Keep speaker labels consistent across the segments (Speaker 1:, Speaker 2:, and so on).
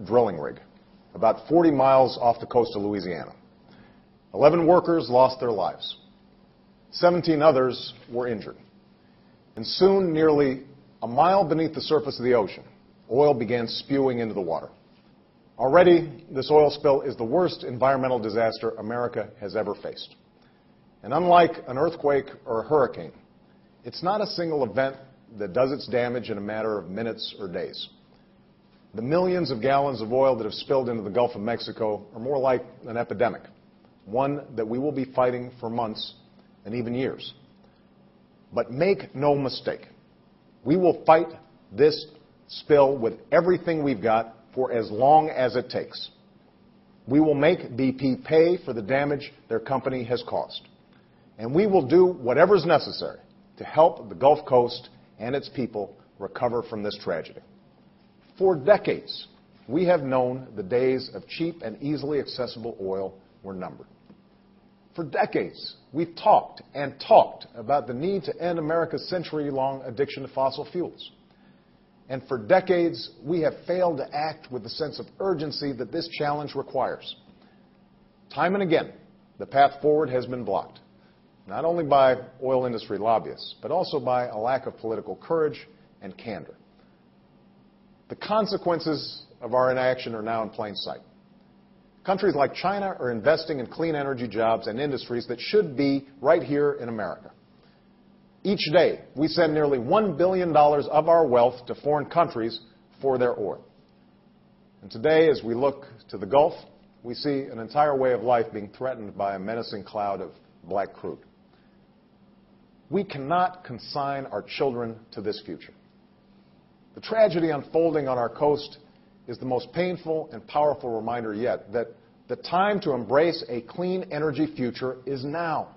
Speaker 1: drilling rig about 40 miles off the coast of Louisiana. 11 workers lost their lives. 17 others were injured. And soon, nearly a mile beneath the surface of the ocean, oil began spewing into the water. Already, this oil spill is the worst environmental disaster America has ever faced. And unlike an earthquake or a hurricane, it's not a single event that does its damage in a matter of minutes or days. The millions of gallons of oil that have spilled into the Gulf of Mexico are more like an epidemic, one that we will be fighting for months and even years. But make no mistake, we will fight this spill with everything we've got for as long as it takes. We will make BP pay for the damage their company has caused. And we will do whatever's necessary to help the Gulf Coast and its people recover from this tragedy. For decades, we have known the days of cheap and easily accessible oil were numbered. For decades, we've talked and talked about the need to end America's century-long addiction to fossil fuels. And for decades, we have failed to act with the sense of urgency that this challenge requires. Time and again, the path forward has been blocked, not only by oil industry lobbyists, but also by a lack of political courage and candor. The consequences of our inaction are now in plain sight. Countries like China are investing in clean energy jobs and industries that should be right here in America. Each day, we send nearly $1 billion of our wealth to foreign countries for their oil. And today, as we look to the Gulf, we see an entire way of life being threatened by a menacing cloud of black crude. We cannot consign our children to this future. The tragedy unfolding on our coast is the most painful and powerful reminder yet that the time to embrace a clean energy future is now.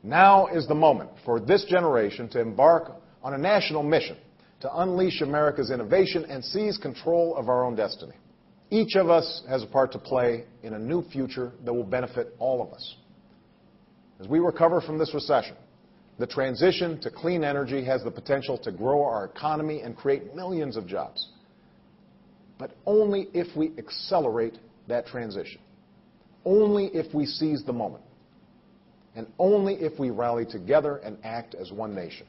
Speaker 1: Now is the moment for this generation to embark on a national mission to unleash America's innovation and seize control of our own destiny. Each of us has a part to play in a new future that will benefit all of us. As we recover from this recession, the transition to clean energy has the potential to grow our economy and create millions of jobs. But only if we accelerate that transition. Only if we seize the moment. And only if we rally together and act as one nation.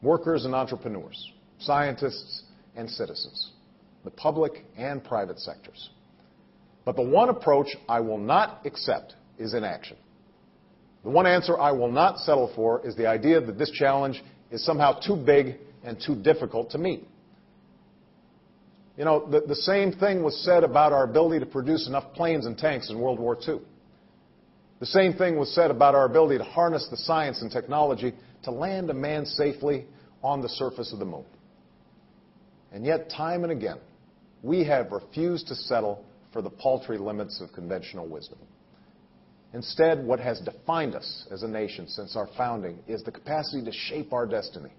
Speaker 1: Workers and entrepreneurs, scientists and citizens, the public and private sectors. But the one approach I will not accept is inaction. The one answer I will not settle for is the idea that this challenge is somehow too big and too difficult to meet. You know, the same thing was said about our ability to produce enough planes and tanks in World War II. The same thing was said about our ability to harness the science and technology to land a man safely on the surface of the moon. And yet, time and again, we have refused to settle for the paltry limits of conventional wisdom. Instead, what has defined us as a nation since our founding is the capacity to shape our destiny,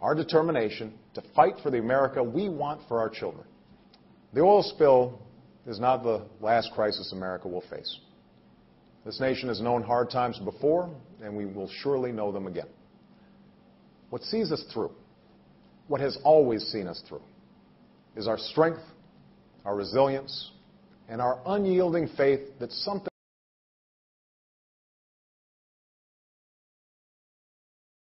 Speaker 1: our determination to fight for the America we want for our children. The oil spill is not the last crisis America will face. This nation has known hard times before, and we will surely know them again. What sees us through, what has always seen us through, is our strength, our resilience, and our unyielding faith that something